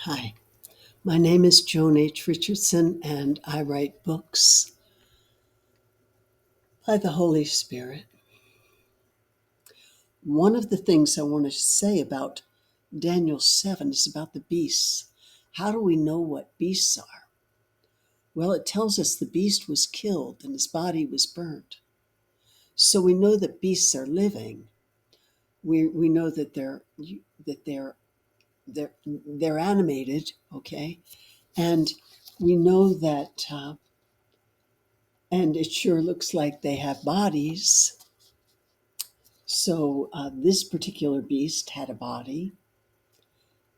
Hi, my name is Joan Richardson, and I write books by the Holy Spirit. One of the things I want to say about Daniel 7 is about the beasts. How do we know what beasts are? Well, it tells us the beast was killed and his body was burnt. So we know that beasts are living. We know that they're animated, okay, and we know that. And it sure looks like they have bodies. So this particular beast had a body.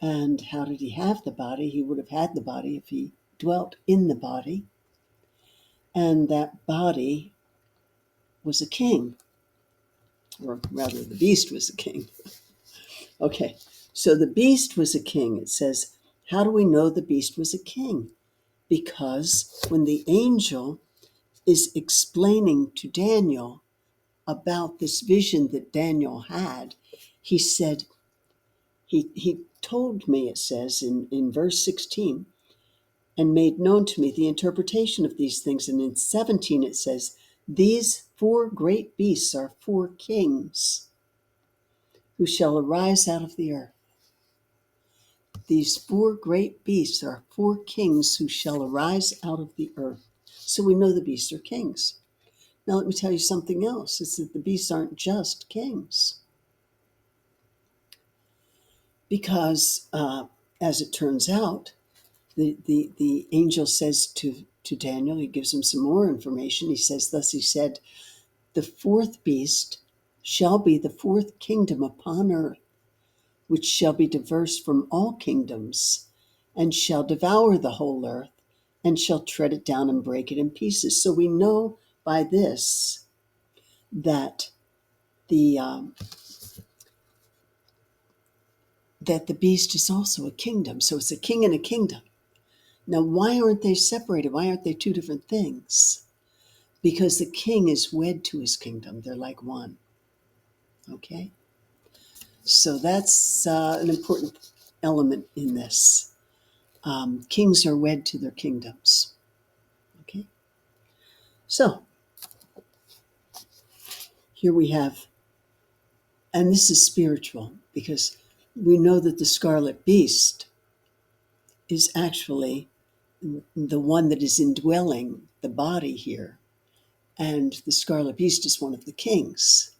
And how did he have the body? He would have had the body if he dwelt in the body. And that body was a king, or rather, the beast was a king. Okay, so the beast was a king. It says, how do we know the beast was a king? Because when the angel is explaining to Daniel about this vision that Daniel had, he said, he told me, it says in verse 16, and made known to me the interpretation of these things. And in 17 it says, these four great beasts are four kings who shall arise out of the earth. These four great beasts are four kings who shall arise out of the earth. So we know the beasts are kings. Now let me tell you something else. It's that the beasts aren't just kings. Because as it turns out, the angel says to Daniel, he gives him some more information. He says, thus he said, the fourth beast shall be the fourth kingdom upon earth, which shall be diverse from all kingdoms, and shall devour the whole earth, and shall tread it down and break it in pieces. So we know by this that the beast is also a kingdom. So it's a king and a kingdom. Now, why aren't they separated? Why aren't they two different things? Because the king is wed to his kingdom. They're like one. Okay? So that's an important element in this. Kings are wed to their kingdoms. Okay? So, here we have, and this is spiritual, because we know that the scarlet beast is actually the one that is indwelling the body here. And the scarlet beast is one of the kings.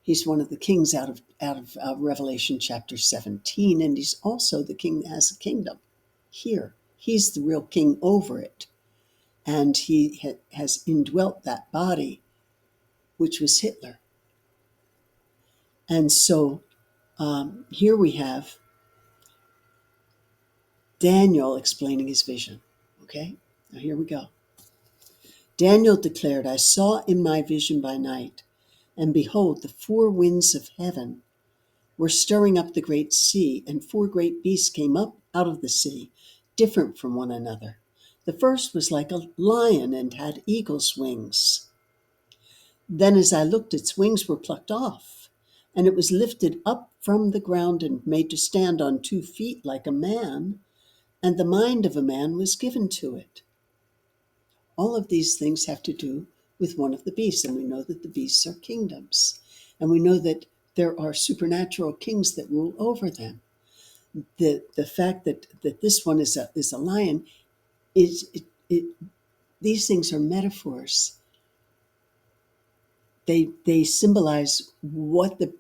He's one of the kings out of Revelation chapter 17, and he's also the king that has a kingdom here. He's the real king over it, and he has indwelt that body, which was Hitler. And so here we have Daniel explaining his vision. Okay, now here we go. Daniel declared, I saw in my vision by night, and behold, the four winds of heaven were stirring up the great sea, and four great beasts came up out of the sea, different from one another. The first was like a lion and had eagle's wings. Then as I looked, its wings were plucked off, and it was lifted up from the ground and made to stand on 2 feet like a man, and the mind of a man was given to it. All of these things have to do with one of the beasts, and we know that the beasts are kingdoms, and we know that there are supernatural kings that rule over them. The fact that this one is a lion is these things are metaphors. They symbolize what the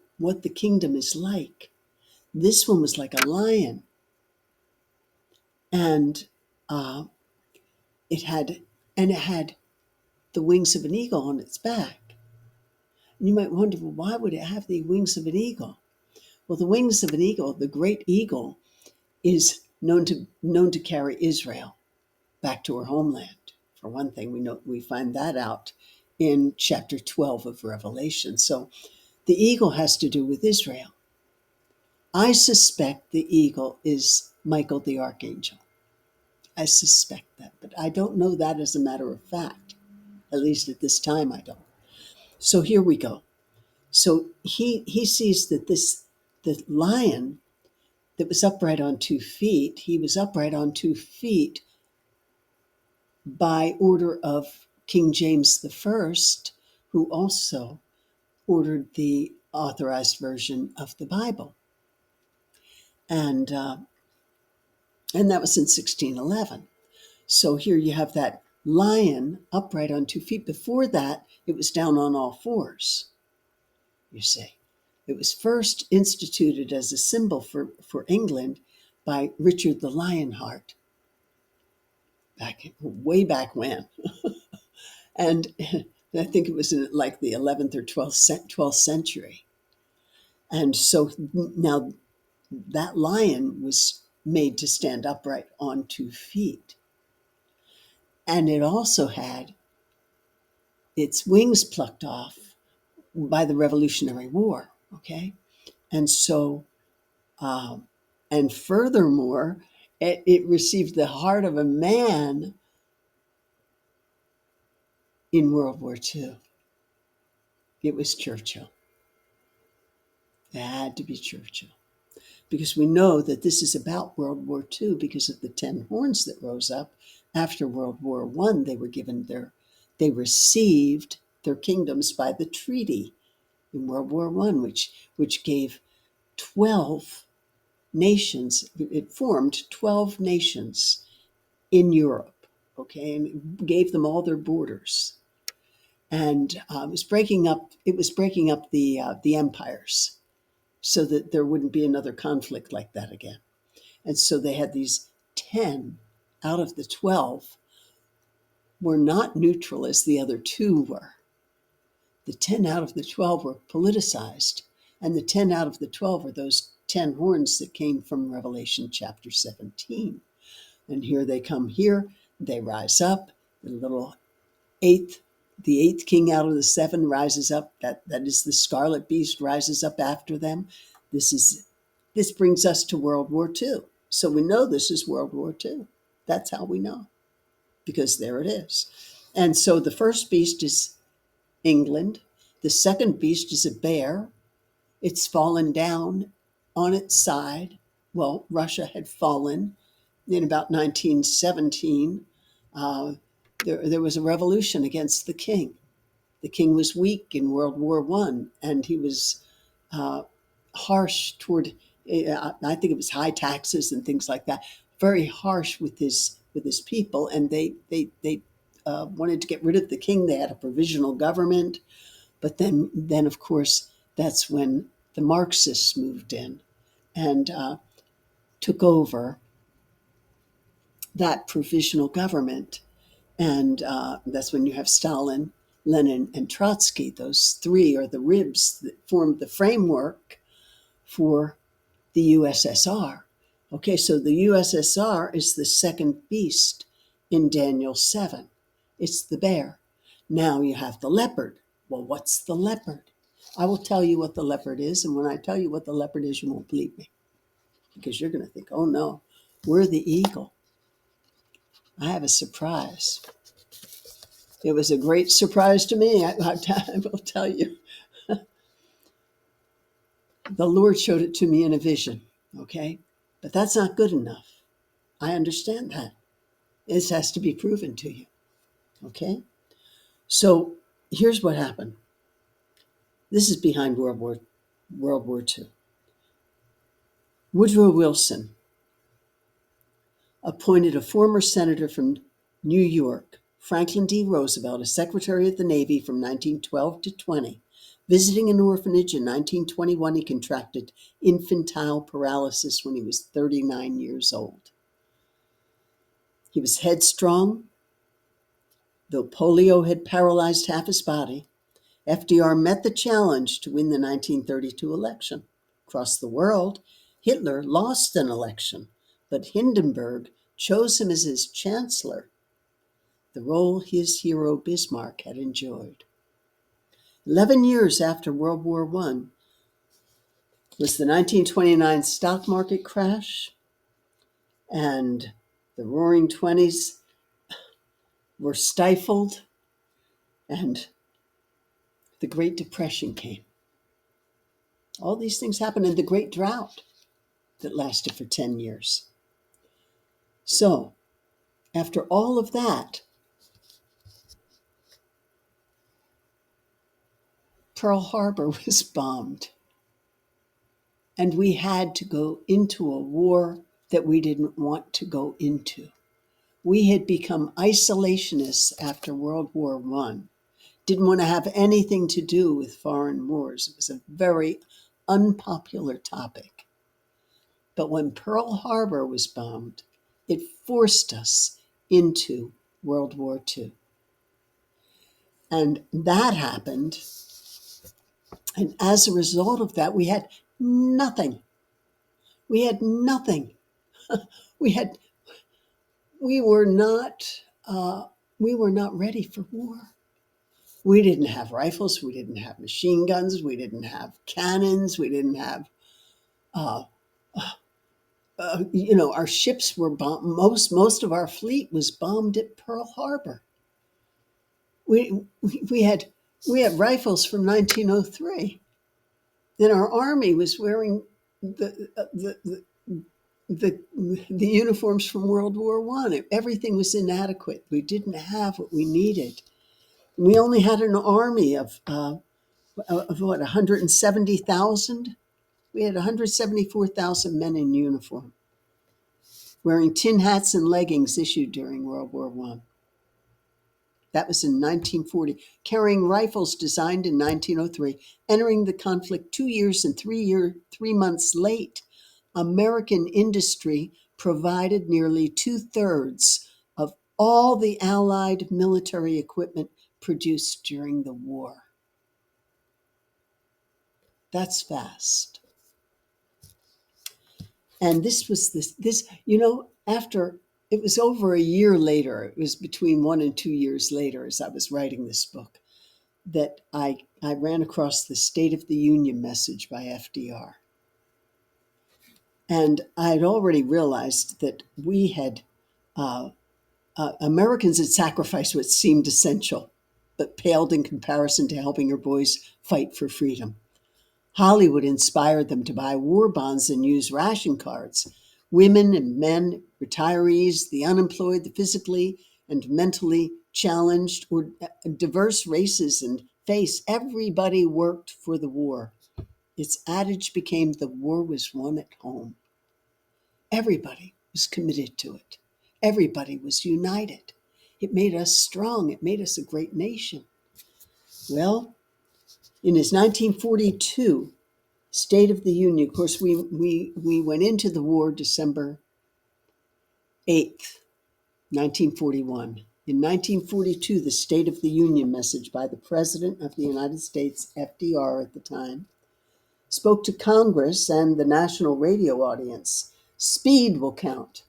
kingdom is like. This one was like a lion, and it had the wings of an eagle on its back. And you might wonder, well, why would it have the wings of an eagle? Well, the wings of an eagle, the great eagle, is known to carry Israel back to her homeland. For one thing, we find that out in chapter 12 of Revelation. So the eagle has to do with Israel. I suspect the eagle is Michael the archangel. I suspect that, but I don't know that as a matter of fact. At least at this time, I don't. So here we go. So he sees that the lion that was upright on 2 feet. He was upright on 2 feet by order of King James I, who also ordered the authorized version of the Bible. And that was in 1611. So here you have that lion upright on 2 feet. Before that, it was down on all fours, you see. It was first instituted as a symbol for England by Richard the Lionheart, way back when. And I think it was in like the 11th or 12th century. And so now that lion was made to stand upright on 2 feet. And it also had its wings plucked off by the Revolutionary War, okay? And so, and furthermore, it received the heart of a man in World War II. It was Churchill. It had to be Churchill. Because we know that this is about World War II because of the 10 horns that rose up after World War I. They received their kingdoms by the treaty in World War I, which gave 12 nations. It formed 12 nations in Europe, okay, and it gave them all their borders. And it was breaking up the empires, so that there wouldn't be another conflict like that again. And so they had these 10 out of the 12 were not neutral as the other 2 were. The 10 out of the 12 were politicized, and the 10 out of the 12 are those 10 horns that came from Revelation chapter 17. And here they come here, they rise up, the eighth king out of the 7 rises up. That is the scarlet beast, rises up after them. This brings us to World War II. So we know this is World War II. That's how we know, because there it is. And so the first beast is England. The second beast is a bear. It's fallen down on its side. Well, Russia had fallen in about 1917. There was a revolution against the king. The king was weak in World War I, and he was harsh toward, I think it was high taxes and things like that, very harsh with his people, and they wanted to get rid of the king. They had a provisional government, but then of course that's when the Marxists moved in and took over that provisional government. And that's when you have Stalin, Lenin, and Trotsky. Those 3 are the ribs that formed the framework for the USSR. Okay, so the USSR is the second beast in Daniel 7. It's the bear. Now you have the leopard. Well, what's the leopard? I will tell you what the leopard is, and when I tell you what the leopard is, you won't believe me, because you're going to think, oh no, we're the eagle. I have a surprise. It was a great surprise to me, I will tell you. The Lord showed it to me in a vision, okay? But that's not good enough. I understand that. This has to be proven to you, okay? So here's what happened. This is behind World War II. Woodrow Wilson appointed a former senator from New York, Franklin D. Roosevelt, as Secretary of the Navy from 1912 to 20. Visiting an orphanage in 1921, he contracted infantile paralysis when he was 39 years old. He was headstrong. Though polio had paralyzed half his body, FDR met the challenge to win the 1932 election. Across the world, Hitler lost an election, but Hindenburg chose him as his chancellor, the role his hero Bismarck had enjoyed. 11 years after World War I was the 1929 stock market crash, and the Roaring Twenties were stifled, and the Great Depression came. All these things happened in the Great Drought. that lasted for 10 years. So, after all of that, Pearl Harbor was bombed. And we had to go into a war that we didn't want to go into. We had become isolationists after World War I. Didn't want to have anything to do with foreign wars. It was a very unpopular topic. But when Pearl Harbor was bombed, it forced us into World War II. And that happened. And as a result of that, we had nothing. We had nothing. We had we were not we were not ready for war. We didn't have rifles. We didn't have machine guns. We didn't have cannons. We didn't have, our ships were bombed. Most of our fleet was bombed at Pearl Harbor. We had rifles from 1903. Then our army was wearing the uniforms from World War I. Everything was inadequate. We didn't have what we needed. We only had an army of what, 170,000? We had 174,000 men in uniform, wearing tin hats and leggings issued during World War I. That was in 1940. Carrying rifles designed in 1903, entering the conflict 2 years and 3 months late. American industry provided nearly 2/3 of all the Allied military equipment produced during the war. That's fast. And this was after it was over a year later, it was between 1 and 2 years later, as I was writing this book, that I ran across the State of the Union message by FDR. And I had already realized that we had, Americans had sacrificed what seemed essential, but paled in comparison to helping her boys fight for freedom. Hollywood inspired them to buy war bonds and use ration cards. Women and men, retirees, the unemployed, the physically and mentally challenged, or diverse races and face, everybody worked for the war. Its adage became the war was won at home. Everybody was committed to it. Everybody was united. It made us strong. It made us a great nation. Well, in his 1942 State of the Union, of course, we went into the war December 8th, 1941. In 1942, the State of the Union message by the President of the United States, FDR at the time, spoke to Congress and the national radio audience. Speed will count.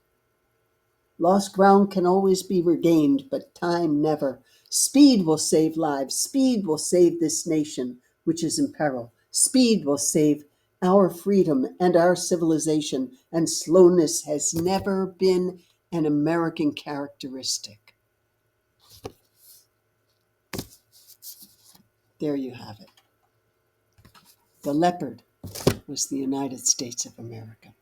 Lost ground can always be regained, but time never. Speed will save lives. Speed will save this nation, which is in peril. Speed will save our freedom and our civilization, and slowness has never been an American characteristic. There you have it. The leopard was the United States of America.